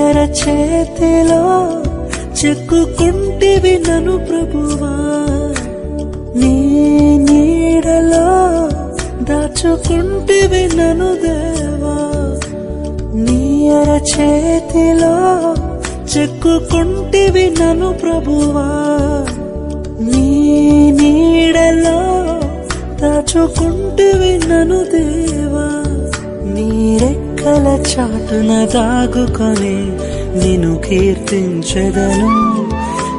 అరచేతిలో చెక్కుకుంటివి నన్ను ప్రభువా, నీ నీడలో దాచుకుంటివి నన్ను దేవా. నీ అరచేతిలో చెక్కుకుంటివి నన్ను ప్రభువా, నీ నీడలో దాచుకుంటివి నన్ను దేవా. నీ రెక్కల చాటున దాగుకొని నిన్ను కీర్తించెదను,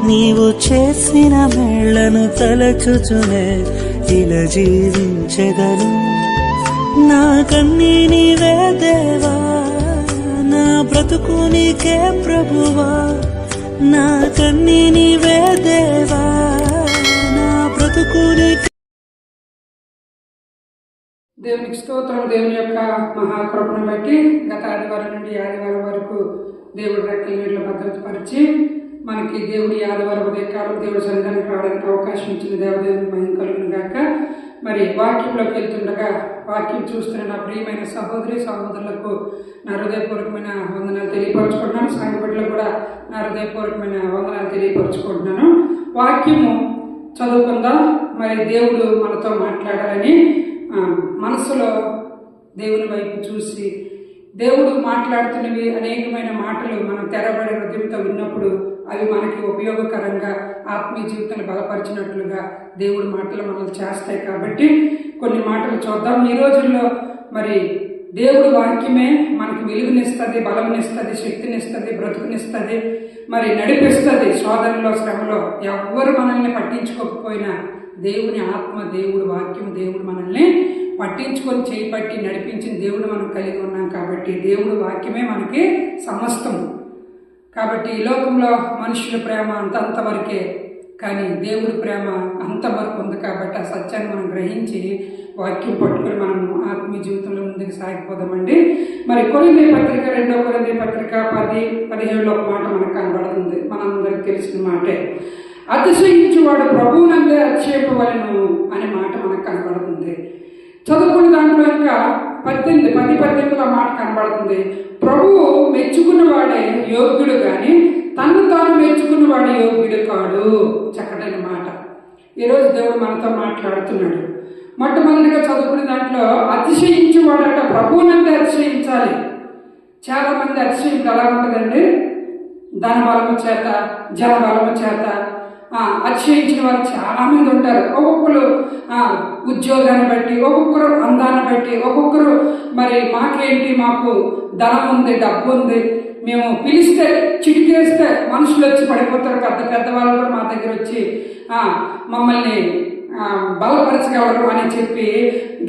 నీవు చేసిన మేళ్లను తలచుచునే ఇలా జీవించెదను. నా కన్నీ నీవే దేవా, నా బ్రతుకు నీకే ప్రభువా, నా కన్నీ నీవే దేవా, నా బ్రతుకు నీకే. దేవునికి స్తోత్రం. దేవుని యొక్క మహాకృపను బట్టి గత ఆదివారం నుండి ఆదివారం వరకు దేవుడు రెక్కల నీళ్ళు భద్రతపరిచి మనకి దేవుడి ఆదివారం ఉదయకాలం దేవుడి సన్నిధానికి రావడానికి అవకాశం ఇచ్చిన దేవదేవుని మహిమ కలుగును గాక. మరి వాక్యంలోకి వెళ్తుండగా వాక్యం చూస్తున్న నా ప్రియమైన సహోదరి సహోదరులకు నా హృదయపూర్వకమైన వందనాలు తెలియపరచుకుంటున్నాను. సంఘ బిడ్డలకు కూడా నా హృదయపూర్వకమైన వందనాలు తెలియపరచుకుంటున్నాను. వాక్యము చదువుకుందాం. మరి దేవుడు మనతో మాట్లాడాలని మనసులో దేవుని వైపు చూసి దేవుడు మాట్లాడుతున్నవి అనేకమైన మాటలు మనం తెరబడి హృదయంతో విన్నప్పుడు అవి మనకి ఉపయోగకరంగా ఆత్మీయ జీవితాన్ని బలపరిచినట్లుగా దేవుడి మాటలు మనల్ని చేస్తాయి. కాబట్టి కొన్ని మాటలు చూద్దాం. ఈ రోజుల్లో మరి దేవుడు వాక్యమే మనకి వెలుగునిస్తుంది, బలంనిస్తుంది, శక్తినిస్తుంది, బ్రతుకునిస్తుంది, మరి నడిపిస్తుంది. శోధనలో శ్రమలో ఎవ్వరు మనల్ని పట్టించుకోకపోయినా దేవుని ఆత్మ, దేవుడు వాక్యం, దేవుడు మనల్ని పట్టించుకొని చేపట్టి నడిపించిన దేవుడు మనం కలిగి ఉన్నాం. కాబట్టి దేవుడు వాక్యమే మనకి సమస్తం. కాబట్టి ఈ లోకంలో మనుషుల ప్రేమ అంతవరకే, కానీ దేవుడి ప్రేమ అంతవరకు ఉంది. కాబట్టి ఆ సత్యాన్ని మనం గ్రహించి వాక్యం పట్టుకొని మనము ఆత్మీయ జీవితంలో ముందుకు సాగిపోదామండి. మరి కొరింథీ పత్రిక 2 కొరింథీ పత్రిక 10:17 ఒక మాట మనకు కనబడుతుంది. మనందరికి తెలిసిన మాటే. అతిశయించువాడు ప్రభువునందే అతిశయింపవలెను అనే మాట మనకు కనబడుతుంది. చదువుకున్న దాంట్లో ఇంకా 10:18 మాట కనబడుతుంది. ప్రభువు మెచ్చుకున్నవాడే యోగ్యుడు కానీ తను తాను మెచ్చుకున్నవాడు యోగ్యుడు కాడు. చక్కటైన మాట. ఈరోజు దేవుడు మనతో మాట్లాడుతున్నాడు. మొట్టమొదటిగా చదువుకున్న దాంట్లో అతిశయించువాడట ప్రభువునందే అతిశయించాలి. చాలా మంది అతిశయింపు ఎలా ఉంటుందండి? ధన బలము చేత, జన బలము చేత అతిశయించిన వారు చాలా మంది ఉంటారు. ఒక్కొక్కరు ఉద్యోగాన్ని బట్టి, ఒక్కొక్కరు అందాన్ని బట్టి, ఒక్కొక్కరు మరి మాకేంటి, మాకు ధనం ఉంది, డబ్బు ఉంది, మేము పిలిస్తే చిటికేస్తే మనుషులు వచ్చి పడిపోతారు. పెద్దవాళ్ళు కూడా మా దగ్గర వచ్చి మమ్మల్ని బలపరచగలరు అని చెప్పి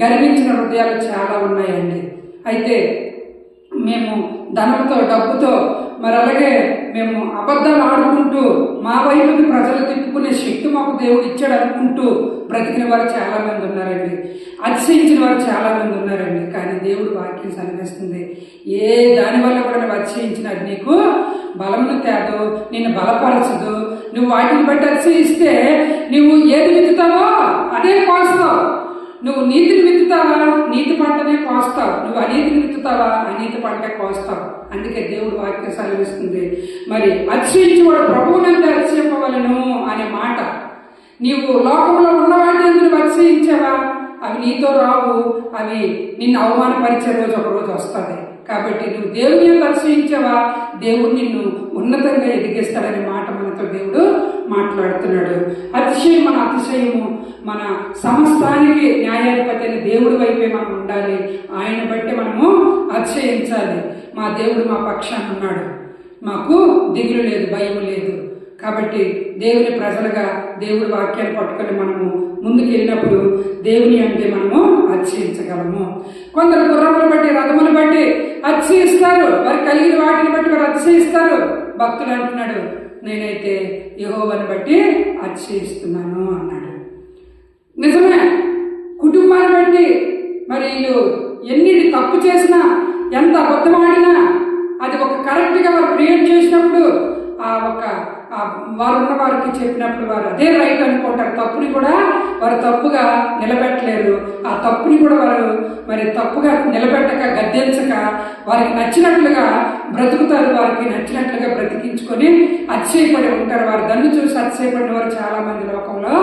గర్వించిన హృదయాలు చాలా ఉన్నాయండి. అయితే మేము ధనంతో, డబ్బుతో, మరి అలాగే మేము అబద్ధాలు ఆడుకుంటూ మా వైపుకి ప్రజలు తిప్పుకునే శక్తి మాకు దేవుడు ఇచ్చాడు అనుకుంటూ బ్రతికిన వారు చాలా మంది ఉన్నారండి. అతిశయించిన వారు చాలా మంది ఉన్నారండి. కానీ దేవుడు వాక్యం సన్నివేస్తుంది, ఏ దానివల్ల కూడా నువ్వు అతిశయించిన అది నీకు బలమును తేదు, నిన్ను బలపరచదు. నువ్వు వాటిని బట్టి అతిశయిస్తే నువ్వు ఏది విత్తుతావో అదే కోస్తావు. నువ్వు నీతిని విత్తుతావా, నీతి పంటనే కోస్తావు. నువ్వు అనీతిని విత్తుతావా, అనీతి పంటే కోస్తావు. అందుకే దేవుడు వాక్యం సెలవిస్తుంది, మరి అతిశయించువాడు ప్రభువునందే అతిశయింపవలెను అనే మాట. నీవు లోకంలో ఉన్నవాడిని నువ్వు అతిశయించావా, అవి నీతో రావు. అవి నిన్ను అవమానపరిచే రోజు ఒక రోజు వస్తుంది. కాబట్టి నువ్వు దేవుని యొక్క అతిశయించావా, దేవుడు నిన్ను ఉన్నతంగా ఎదిగిస్తాడనే మాట మనతో దేవుడు మాట్లాడుతున్నాడు. అతిశయము మన సమస్తానికి న్యాయాధిపతి అయిన దేవుడి వైపే మనం ఉండాలి. ఆయన బట్టి మనము అతిశయించాలి. మా దేవుడు మా పక్షాన ఉన్నాడు, మాకు దిగులు లేదు, భయం లేదు. కాబట్టి దేవుని ప్రజలుగా దేవుడి వాక్యాన్ని పట్టుకొని మనము ముందుకు వెళ్ళినప్పుడు దేవుని అంటే మనము అతిశయించగలము. కొందరు గుర్రములు బట్టి, రథములు బట్టి అతిశయిస్తారు. వారు కలిగిన వాటిని బట్టి వారు అతిశయిస్తారు. భక్తులు అంటున్నాడు, నేనైతే యెహోవాని బట్టి అతిశయిస్తున్నాను అన్నాడు. నిజమే. కుటుంబాన్ని బట్టి మరి వీళ్ళు ఎన్ని తప్పు చేసినా, ఎంత అబద్ధమాడినా అది ఒక కరెక్ట్గా వారు క్రియేట్ చేసినప్పుడు వారు ఉన్న వారికి చెప్పినప్పుడు వారు అదే రైట్ అనుకుంటారు. తప్పుని కూడా వారు తప్పుగా నిలబెట్టలేరు. ఆ తప్పుని కూడా వారు మరి తప్పుగా నిలబెట్టక గద్దెంచక వారికి నచ్చినట్లుగా బ్రతుకుతారు. వారికి నచ్చినట్లుగా బ్రతికించుకొని అతిశయపడి ఉంటారు. వారు దాన్ని చూసి అతిశయపడిన వారు చాలా మంది లోకంలో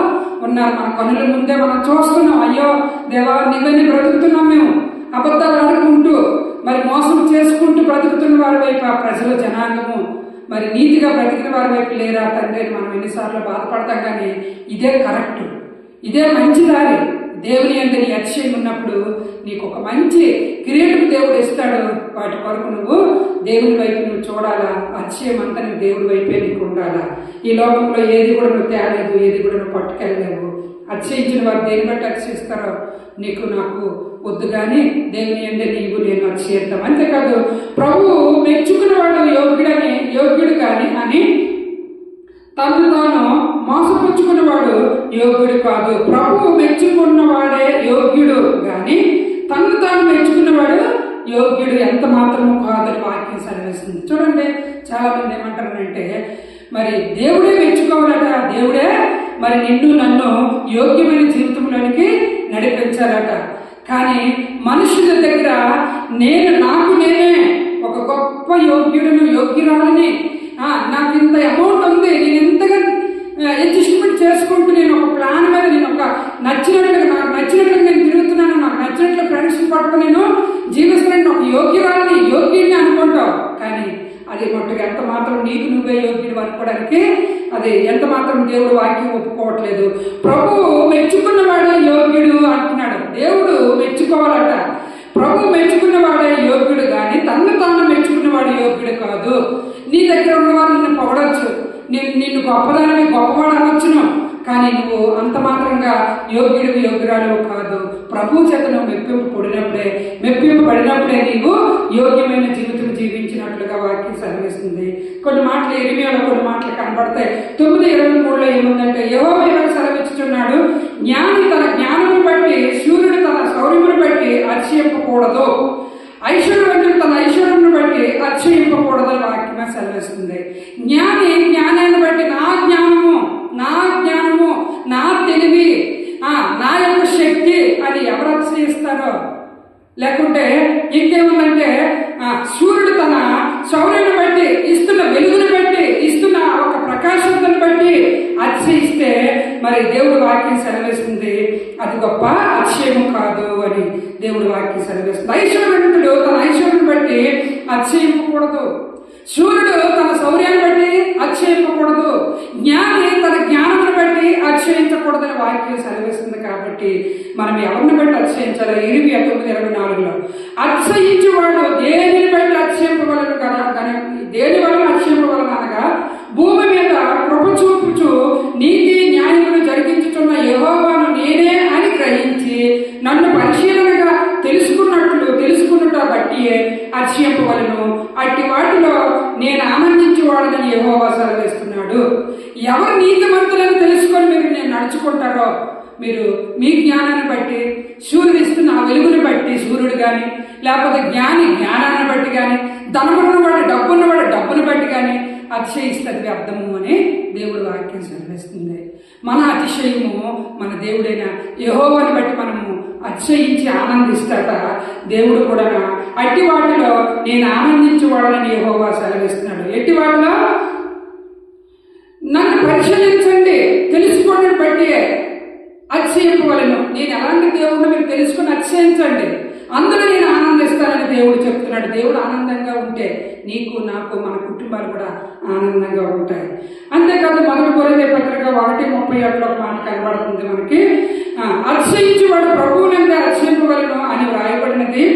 ఉన్నారు. మన కనుల ముందే మనం చూస్తున్నాం. అయ్యో దేవా, నీవన్నీ బ్రతుకుతున్నాం మేము అబద్ధాలు ఆడుకుంటూ మరి మోసం చేసుకుంటూ బ్రతుకుతున్న వారి వైపు ఆ ప్రజల జనాంగము మరి నీతిగా బ్రతికిన వారి వైపు లేరా తండ్రి అని మనం ఎన్నిసార్లు బాధపడతాం. కానీ ఇదే కరెక్ట్, ఇదే మంచి దారి. దేవుని యందు నీ అతిశయం ఉన్నప్పుడు నీకు ఒక మంచి కిరీటం దేవుడు ఇస్తాడు. వాటి కొరకు నువ్వు దేవుని వైపు నువ్వు చూడాలా. అతిశయం అంతా నువ్వు దేవుడి వైపే నీకు ఉండాలా. ఈ లోకంలో ఏది కూడా నువ్వు తేలేదు, ఏది కూడా నువ్వు పట్టుకెళ్ళలేవు. అతిశయించిన వారు దేని బట్టి అతిశయిస్తారో నీకు నాకు వద్దు, కానీ దేవుని యందు నీవు నేను అతిశయిద్దాం. అంతేకాదు ప్రభువు మెచ్చుకున్నవాడు యోగ్యుడు కానీ అని తను తాను మోసపుచ్చుకున్నవాడు యోగ్యుడు కాదు. ప్రభువు మెచ్చుకున్నవాడే యోగ్యుడు కానీ తను తాను మెచ్చుకున్నవాడు యోగ్యుడు ఎంత మాత్రము కాదని వాక్యం సెలవిస్తుంది. చూడండి, చాలా మంది ఏమంటారంటే మరి దేవుడే మెచ్చుకోవాలట, దేవుడే మరి నిన్ను నన్ను యోగ్యమైన జీవితంలోనికి నడిపించాలట. కానీ మనుషుల దగ్గర నాకు నేనే ఒక గొప్ప యోగ్యురాలని, నాకు ఇంత అమౌంట్ ఉంది, నేను ఎంతగా అడ్జస్ట్మెంట్ చేసుకుంటూ నేను ఒక ప్లాన్ మీద నేను ఒక నచ్చినట్లుగా నాకు నచ్చినట్లుగా నేను తిరుగుతున్నాను, నాకు నచ్చినట్లు ఫ్రెండ్స్ పట్టుకుని నేను జీవిస్తున్నాను, ఒక యోగ్యుడిని అనుకుంటావు. కానీ అది మట్టుగా ఎంత మాత్రం నీకు నువ్వే యోగ్యుడు అనుకోవడానికి అది ఎంత మాత్రం దేవుడు వాక్యం ఒప్పుకోవట్లేదు. ప్రభువు మెచ్చుకున్నవాడే యోగ్యుడు అంటున్నాడు. దేవుడు మెచ్చుకోవాలట. ప్రభు మెచ్చుకున్నవాడే యోగ్యుడు కానీ తన్ను తాను మెచ్చుకున్నవాడు యోగ్యుడు కాదు. నీ దగ్గర ఉన్నవారు నిన్ను పొగడొచ్చు, నిన్ను గొప్పదానివి గొప్పవాడు అనొచ్చును, కానీ నువ్వు అంత మాత్రంగా యోగ్యురాలు కాదు. ప్రభు చేత నువ్వు మెప్పింపు పడినప్పుడే నీవు యోగ్యమైన జీవితం జీవించినట్లుగా వాక్యం సెలవిస్తుంది. కొన్ని మాటలు ఇరిమియాలో కొన్ని మాటలు కనబడతాయి. 9:23 ఏముందంటే, యెహోవా సెలవిచ్చుచున్నాడు, జ్ఞాని తన జ్ఞానమును బట్టి సూర్యుడు తన శౌర్యమును బట్టి అతిశయింపకూడదు, ఐశ్వర్యవంతుడు తన ఐశ్వర్యమును బట్టి అతిశయింపకూడదు వాక్యమే సెలవిస్తుంది. జ్ఞానాన్ని బట్టి నా జ్ఞానము నా తెలివి నా యొక్క శక్తి అని ఎవరు అతిశయిస్తారో, లేకుంటే ఇంకేముందంటే సూర్యుడు తన శౌర్యాన్ని బట్టి ఇస్తున్న వెలుగును బట్టి ఇస్తున్న ఒక ప్రకాశంతను బట్టి అతిశయిస్తే మరి దేవుడు వాక్యం సెలవిస్తుంది అది గొప్ప అతిశయము కాదు అని దేవుడు వాక్యం సెలవిస్తుంది. ఐశ్వర్యవంతుడు తన ఐశ్వర్యాన్ని బట్టి అతిశయింపకూడదు, సూర్యుడు తన శౌర్యాన్ని బట్టి అతిశయింపకూడదు, జ్ఞాని తన జ్ఞానమును బట్టి అతిశయించకూడదని వాక్యం సెలవిస్తుంది. కాబట్టి మనం ఎవరిని బట్టి అతిశయించాలి? ఇరిమియా 9:24 అతిశయించేవాడు దేనిని బట్టి అతిశయింపగలను కదా, దేని వల్ల అతిశయింపగలను అనగా భూమి మీద కృప చూపుచు నీతి న్యాయములు జరిగించుతున్న యెహోవాను నేనే అని గ్రహించి నన్ను పరిశీలనగా తెలుసుకున్నట బట్టి అతిశయింపవలను. అట్టి వాటిలో నేను ఆనందించేవాడని యెహోవా సెలవిస్తున్నాడు. ఎవరు నీతిమంతులను తెలుసుకొని నేను నడుచుకుంటారో, మీరు మీ జ్ఞానాన్ని బట్టి సూర్యుడు ఇస్తున్న ఆ వెలుగుని బట్టి సూర్యుడు కానీ, లేకపోతే జ్ఞానాన్ని బట్టి కానీ, ధనమున్నవాడు డబ్బును బట్టి కానీ అతిశయిస్తుంది వ్యర్థము అని దేవుడు వాక్యం సెలవిస్తుంది. మన అతిశయము మన దేవుడైన యెహోవాని బట్టి మనము అతిశయించి ఆనందిస్తాట. దేవుడు కూడా అట్టి వాటిలో నేను ఆనందించేవాడని యెహోవా సెలవిస్తున్నాడు. ఎట్టి వాటిలో నన్ను పరిశీలించండి, తెలుసుకోండి బట్టి అతిశయింపవలను. నేను ఎలాంటి దేవుడిని మీరు తెలుసుకుని అతిశయించండి, అందులో నేను ఆనందిస్తానని దేవుడు చెప్తున్నాడు. దేవుడు ఆనందంగా ఉంటే నీకు నాకు మన కుటుంబాలు కూడా ఆనందంగా ఉంటాయి. అంతేకాదు 1 కొరింథీ పత్రిక 1:37 మాట కనబడుతుంది మనకి, అతిశయించేవాడు ప్రభువునంటే అతిశయింపవలను అని వ్రాయబడినది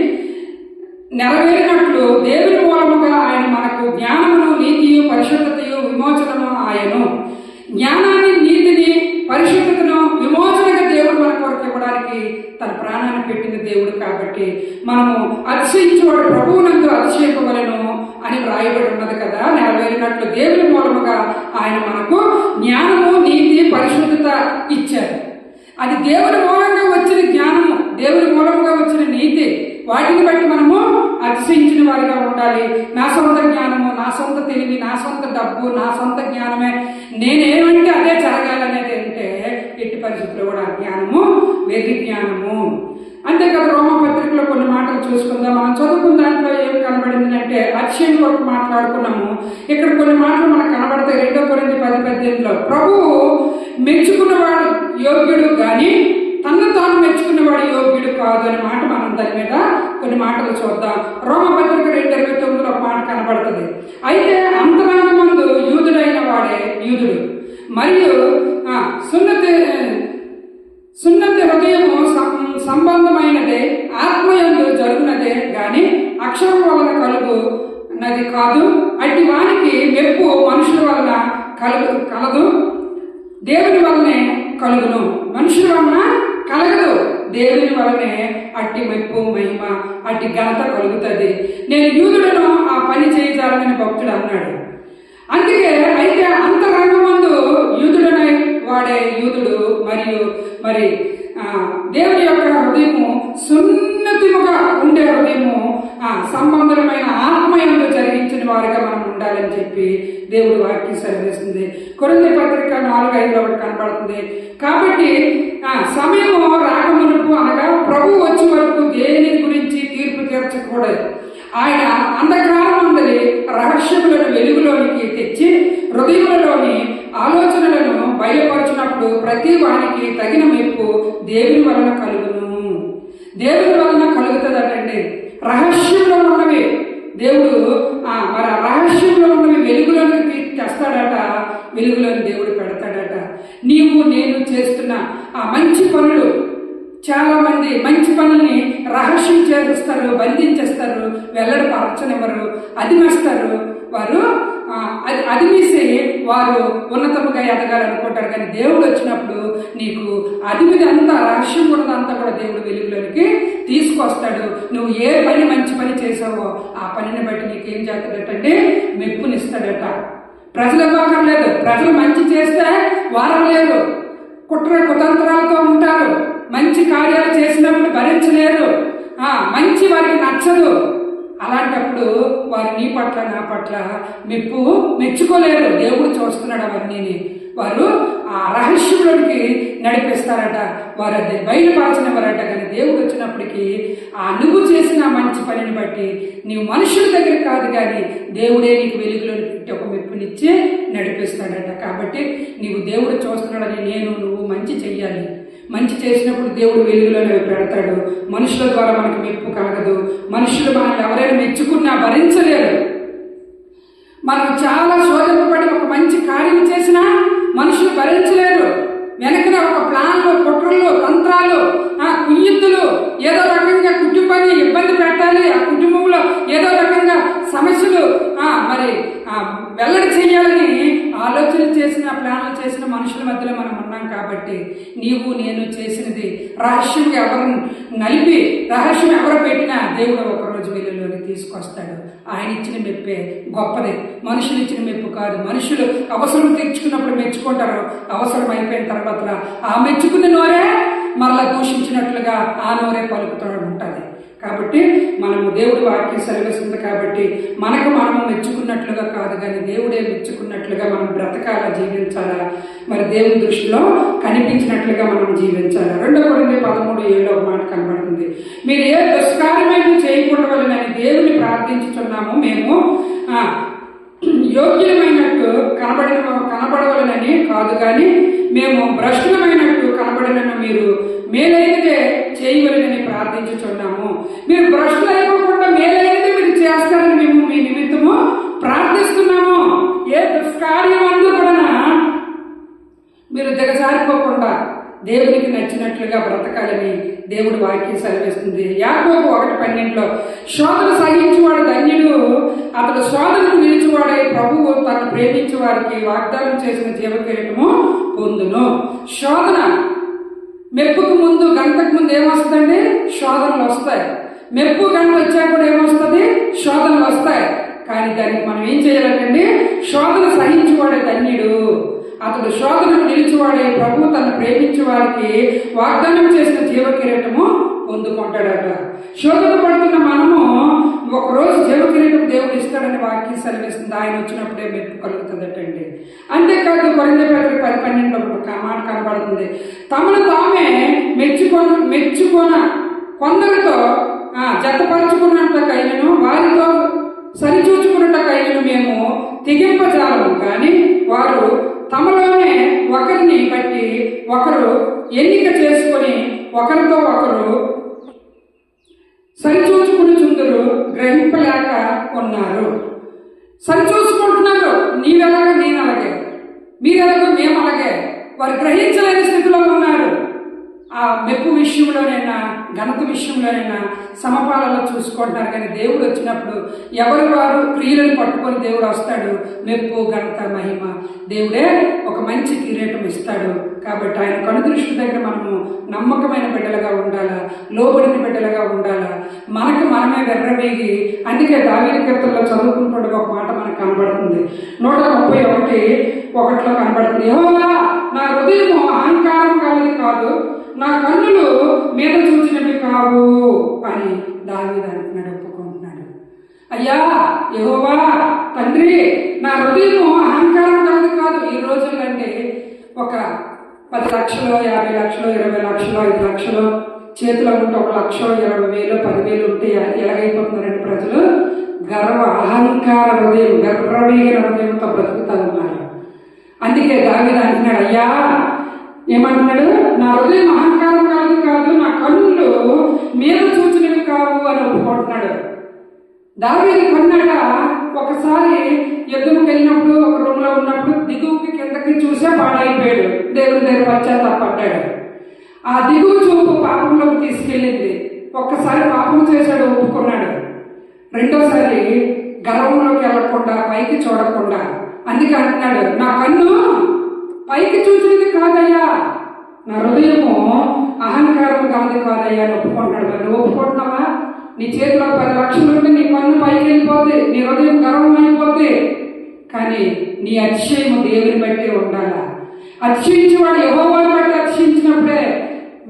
నెరవేరినట్లు దేవుని మూలముగా ఆయన మనకు జ్ఞానమును నీతియు పరిశుద్ధతయు విమోచనము ఆయను. జ్ఞానాన్ని నీతిని పరిశుద్ధతను విమోచనగా దేవుడు మన కొరకు ఇవ్వడానికి తన ప్రాణాన్ని పెట్టిన దేవుడు. కాబట్టి మనము అతిశయించేవాడు ప్రభువునందు అతిశయింపవలను అని వ్రాయబడి ఉన్నది కదా. నెరవేరినట్లు దేవుని మూలముగా ఆయన మనకు జ్ఞానము నీతి పరిశుద్ధత ఇచ్చారు. అది దేవుని మూలంగా వచ్చిన జ్ఞానము, దేవుని మూలంగా వచ్చిన నీతి, వాటిని బట్టి మనము అతిశయించిన వారిగా ఉండాలి. నా సొంత జ్ఞానము, నా సొంత తెలివి, నా సొంత డబ్బు, నా సొంత జ్ఞానమే, నేనేమంటే అదే జరగాలనేది అంటే ఎట్టి పరిస్థితుల్లో కూడా జ్ఞానము వెర్రి జ్ఞానము. అంతేకాదు రోమపత్రికలో కొన్ని మాటలు చూసుకుందాం. మనం చదువుకున్న దాంట్లో ఏం కనబడింది అంటే అక్షయం కొరకు మాట్లాడుకున్నాము. ఇక్కడ కొన్ని మాటలు మనకు కనబడతాయి. 2 కొరింథీ 10:18లో ప్రభువు మెచ్చుకున్నవాడు యోగ్యుడు కానీ తన్ను తాను మెచ్చుకున్నవాడు యోగ్యుడు కాదు అనే మాట మనం దాని మీద కొన్ని మాటలు చూద్దాం. రోమపత్రిక 2:29లో ఒక మాట కనబడుతుంది. అయితే అంతరంగమందు యూదుడైన వాడే యూదుడు మరియు సున్నతి హృదయము సంబంధమైనదే ఆత్మయందు జరుగునదే గాని అక్షరం వలన కలుగునది కాదు. అట్టి వానికి మెప్పు మనుషుల వలన కలదు, దేవుని వలనే కలుగును. మనుషుల వలన కలగదు, దేవుని వలనే అట్టి మెప్పు, మహిమ, అట్టి ఘనత కలుగుతుంది. నేను యూదులను ఆ పని చేయజాలని భక్తుడు అన్నాడు. అందుకే అయితే అంతరంగమందు యూదుడనై వాడే యూదుడు మరియు దేవుని యొక్క హృదయము సున్నతిముగా ఉండే హృదయము సంబంధమైన ఆత్మయంలో జరిగించిన వారిగా మనం ఉండాలని చెప్పి దేవుడి వాక్యం సెలవిస్తుంది. కొరింథీ పత్రిక 4:5లో ఒకటి కనబడుతుంది. కాబట్టి సమయము రాకమునుపు అనగా ప్రభు వచ్చే వరకు దేని గురించి తీర్పు తీర్చకూడదు. ఆయన అంధకారం అందరి రహస్యములను వెలుగులోనికి తెచ్చి హృదయములలోని ఆలోచనలను బయలుపరిచినప్పుడు ప్రతి వానికి తగిన మెప్పు దేవుని వలన కలుగును. దేవుని వలన కలుగుతుందటండి. రహస్యంలో ఉన్నవి దేవుడు మరి రహస్యంలో ఉన్నవి వెలుగులోనికి తెస్తాడట, వెలుగులోని దేవుడు పెడతాడట. నీవు నేను చేస్తున్న ఆ మంచి పనులు, చాలా మంది మంచి పనుల్ని రహస్యం చేస్తారు, బంధించేస్తారు, వెల్లడిపరచనివ్వరు, అదిమేస్తారు. వారు అదిమేసి వారు ఉన్నతముగా ఎదగాలనుకుంటారు. కానీ దేవుడు వచ్చినప్పుడు నీకు అదిమిది అంతా రహస్యం ఉన్నదంతా కూడా దేవుడు వెలుగులోనికి తీసుకొస్తాడు. నువ్వు ఏ పని మంచి పని చేసావో ఆ పనిని బట్టి నీకేం చేస్తాడటంటే మెప్పునిస్తాడట. ప్రజలు ఇవ్వక్కర్లేదు. ప్రజలు మంచి చేస్తే వారం లేదు, కుతంత్రాలతో ఉంటారు. మంచి కార్యాలు చేసినప్పుడు భరించలేరు, మంచి వారికి నచ్చదు. అలాంటప్పుడు వారు నీ పట్ల నా పట్ల మెచ్చుకోలేరు. దేవుడు చూస్తున్నాడు అవన్నీ. వారు ఆ రహస్యంలోకి నడిపిస్తారట, వారు అది బయలుపరచనివ్వరట. కానీ దేవుడు వచ్చినప్పటికీ నువ్వు చేసిన మంచి పనిని బట్టి నీవు మనుషుల దగ్గర కాదు కానీ దేవుడే నీకు వెలుగులోని పెట్టి ఒక మెప్పునిచ్చి నడిపిస్తాడట. కాబట్టి నీవు దేవుడు చూస్తున్నాడని నువ్వు మంచి చెయ్యాలి. మంచి చేసినప్పుడు దేవుడు వెలుగులోనే పెడతాడు. మనుషుల ద్వారా మనకు మెప్పు కలగదు. మనుషులు మనల్ని ఎవరైనా మెచ్చుకున్నా భరించలేరు. మనం చాలా శోధింపబడి ఒక మంచి కార్యం చేసినా మనుషులు భరించలేరు. వెనకన ఒక ప్లాన్లు, కుట్రలు, తంత్రాలు, కుయ్యత్తులు, ఏదో రకంగా కుటుంబాన్ని ఇబ్బంది పెట్టాలి, ఆ కుటుంబంలో ఏదో రకంగా సమస్యలు మరి వెల్లడి చేయాలని ఆలోచన చేసిన, ప్లాన్లు చేసిన మనుషుల మధ్యలో మనం ఉన్నాం. కాబట్టి నీవు నేను చేసినది రహస్యం ఎవరు నలిపి, రహస్యం ఎవరు పెట్టినా దేవుడు ఒకరోజు వెలుగులోకి తీసుకొస్తాడు. ఆయన ఇచ్చిన మెప్పే గొప్పది, మనుషులు ఇచ్చిన మెప్పు కాదు. మనుషులు అవసరం తీర్చుకున్నప్పుడు మెచ్చుకుంటారు, అవసరం అయిపోయిన తర్వాత ఆ మెచ్చుకున్న నోరే మరలా దూషించినట్లుగా ఆ నోరే పలుకుతూ ఉంటుంది. కాబట్టి మనము దేవుడి వాక్యం సెలవిస్తుంది. కాబట్టి మనకు మనము మెచ్చుకున్నట్లుగా కాదు కానీ దేవుడే మెచ్చుకున్నట్లుగా మనం బ్రతకాలా, జీవించాలా, మరి దేవుని దృష్టిలో కనిపించినట్లుగా మనం జీవించాలి. 2 కొరింథీ 13:7 ఒక మాట కనబడుతుంది. మీరు ఏ దుష్కార్యమైన చేయకూడదని దేవుని ప్రార్థించుతున్నాము. మేము యోగ్యులమైనట్టు కనబడవలనని కాదు కానీ మేము భ్రష్టులమైనట్టు కనబడిన మీరు మేలైనదే చేయవలనని ప్రార్థించుచున్నాము. మీరు భ్రష్టులు అయిపోకుండా మేలైనదే మీరు చేస్తారని మేము మీ నిమిత్తము ప్రార్థిస్తున్నాము. ఏ దుష్కార్యం అందు కూడా మీరు దిగజారిపోకుండా దేవునికి నచ్చినట్లుగా బ్రతకాలని దేవుడు వాక్యం సెలవిస్తుంది. యాకోబు 1:12 శోధన సహించువాడు ధన్యుడు, అతడు శోధనకు నిలిచివాడై ప్రభువు తను ప్రేమించే వారికి వాగ్దానం చేసిన జీవకిరీటము పొందును. శోధన మెప్పుకు ముందు, గంటకు ముందు ఏమొస్తుందండి? శోధనలు వస్తాయి. మెప్పు గంట వచ్చాక కూడా ఏమొస్తుంది? శోధనలు వస్తాయి. కానీ దానికి మనం ఏం చేయాలంటే శోధన సహించువాడే ధన్యుడు, అతడు శోధనకు నిలిచివాడే ప్రభువు తను ప్రేమించే వారికి వాగ్దానం చేసిన జీవకిరీటము పొందుకుంటాడట. శోధన పడుతున్న మనము ఒకరోజు జీవ కిరీటం దేవుడు ఇస్తాడని వాక్యం సెలవిస్తుంది. ఆయన వచ్చినప్పుడే మెప్పు కలుగుతుందటండి. అంతేకాదు కొరింథీ పత్రిక 10:12 ఒక మాట కనబడుతుంది. తమను తామే మెచ్చుకొన కొందరితో జతపరుచుకున్నట్టుకైనను వారితో సరిచూచుకున్నట్టుకైనను మేము తెగింపజాలము, కానీ వారు తమలోనే ఒకరిని బట్టి ఒకరు ఎన్నిక చేసుకొని ఒకరితో ఒకరు సరిచూచుకుని చుందరు గ్రహింపలేక ఉన్నారు. సరిచూసుకుంటున్నారు. నీవెలాగ నేను అలాగే, మీరెలాగో మేము అలాగే. వారు గ్రహించలేని స్థితిలో ఉన్నారు. ఆ మెప్పు విషయంలోనైనా ఘనత విషయంలోనైనా సమపాలలో చూసుకుంటున్నారు. కానీ దేవుడు వచ్చినప్పుడు ఎవరు వారు క్రియలను పట్టుకొని దేవుడు వస్తాడు. మెప్పు ఘనత మహిమ దేవుడే ఒక మంచి కిరీటం ఇస్తాడు. కాబట్టి ఆయన కనుదృష్టి దగ్గర మనము నమ్మకమైన బిడ్డలుగా ఉండాలా, లోబడిన బిడ్డలుగా ఉండాలా. మనకు మనమే వెర్రవేగి, అందుకే దావీదు కీర్తనలో చదువుకుంటుండగా ఒక మాట మనకు కనబడుతుంది. 131:1 కనబడుతుంది. యెహోవా నా హృదయము అహంకారం కానిది కాదు, నా కన్నులు మీద చూచినవి కావు అని దావీదు అంటున్నాడు, ఒప్పుకుంటున్నాడు. అయ్యా యెహోవా తండ్రి, నా హృదయము అహంకారం కాదు కాదు. ఈ రోజులంటే ఒక 10 లక్షలు, 50 లక్షలు, 20 లక్షలు, 5 లక్షలు చేతిలో ఉంటే 1 లక్ష, 20,000, 10,000 ఉంటే ఎలాగైపోతున్నారండి ప్రజలు? అహంకార హృదయం, గర్వవేగిన హృదయంతో బ్రతుకుతా ఉన్నారు. అందుకే దావీదు అంటున్నాడు, అయ్యా ఏమంటున్నాడు? నా హృదయం అహంకారం కాదు కాదు, నా కన్నులు మీద చూచినవి కావు అని ఒప్పుకుంటున్నాడు. దావీదు కొన్నాడ ఒకసారి యుద్ధంకి వెళ్ళినప్పుడు ఒక రూమ్లో ఉన్నప్పుడు దిగువకి కిందకి చూసే పాడైపోయాడు. దేవుని దగ్గర పశ్చాత్తాపడ్డాడు. ఆ దిగువ చూపు పాపంలోకి తీసుకెళ్ళింది. ఒక్కసారి పాపం చేశాడు, ఒప్పుకున్నాడు. రెండోసారి గర్వంలోకి వెళ్ళకుండా, పైకి చూడకుండా, అందుకే అంటున్నాడు, నా కన్ను పైకి చూసినది కాదయ్యా, నా హృదయము అహంకారం కాదు కాదయ్యా అని ఒప్పుకుంటాడు. నువ్వు ఒప్పుకుంటున్నావా? నీ చేతిలో 10 లక్షలు ఉంటే నీ కన్ను పైకి వెళ్ళిపోతే, నీ హృదయం గర్వం అయిపోతే. కానీ నీ అతిశయము దేవుని బట్టి ఉండాలా. అతిశయించేవాడు యెహోవాను బట్టి అతిశయించినప్పుడే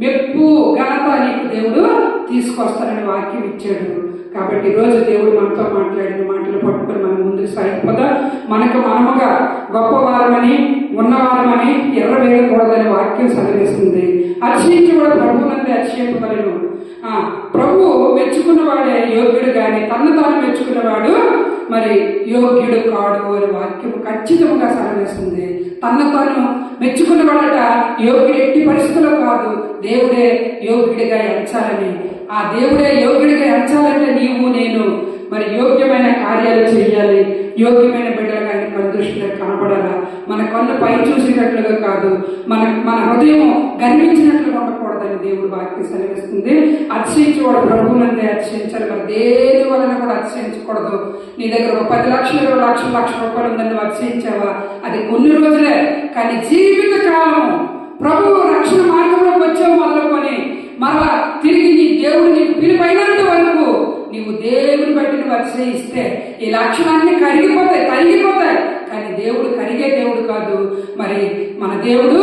మెప్పు ఘనత నీకు దేవుడు తీసుకొస్తానని వాక్యం ఇచ్చాడు. కాబట్టి ఈరోజు దేవుడు మనతో మాట్లాడిన మాటలు పట్టుకొని మనం ముందుకు సాగిపోదా. మనకు మనముగా గొప్పవారమని ఉన్నవారమని ఎర్రవేయకూడదని వాక్యం సెలవిస్తుంది. అతిశయించేవాడు ప్రభువునందే అతిశయింపగలను. ప్రభు మెచ్చుకున్నవాడే యోగ్యుడు, కానీ తను తాను మెచ్చుకున్నవాడు మరి యోగ్యుడు కాడు అని వాక్యం ఖచ్చితంగా సెలవిస్తుంది. తను తాను మెచ్చుకున్నవాడట యోగ్యుడు ఎట్టి పరిస్థితుల్లో కాదు, దేవుడే యోగ్యుడిగా ఎంచాలని. ఆ దేవుడే యోగ్యుడిగా ఎంచాలంటే నీవు నేను మరి యోగ్యమైన కార్యాలు చేయాలి. యోగ్యమైన బిడ్డలుగా ఆయన కనుదృష్టిలో కనబడాలా. మన కన్ను పై చూసినట్లుగా కాదు, మన హృదయం గర్వించినట్లుగా ఉండకూడదని దేవుడు వాక్యం సెలవిస్తుంది. అతిశయించేవాడు ప్రభువునందే అతిశయించాలి. మరి దేని వలన కూడా అతిశయించకూడదు. నీ దగ్గర ఒక 10 లక్షలు, 20 లక్షలు, 1,00,000 రూపాయలు ఉందని నువ్వు అతిశయించావా? అది కొన్ని రోజులే. కానీ జీవిత కాలం ప్రభువు రక్షణ మార్గంలోకి వచ్చావు మొదలుకొని మరలా తిరిగి నీ దేవుడు నీకు పిలుపైనంత వరకు నీవు దేవుని బట్టి నువ్వు అతిశయిస్తే ఈ లక్షణాన్ని తరిగిపోతాయి. కానీ దేవుడు కరిగే దేవుడు కాదు. మరి మన దేవుడు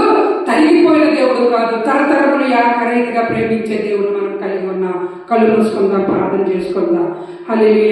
తరిగిపోయిన దేవుడు కాదు. తరతరములు ఏకరీతిగా ప్రేమించే దేవుడు మనం కలిగి ఉన్నాం. కళ్ళు మూసుకుందాం, ప్రార్థన చేసుకుందాం. హల్లెలూయా.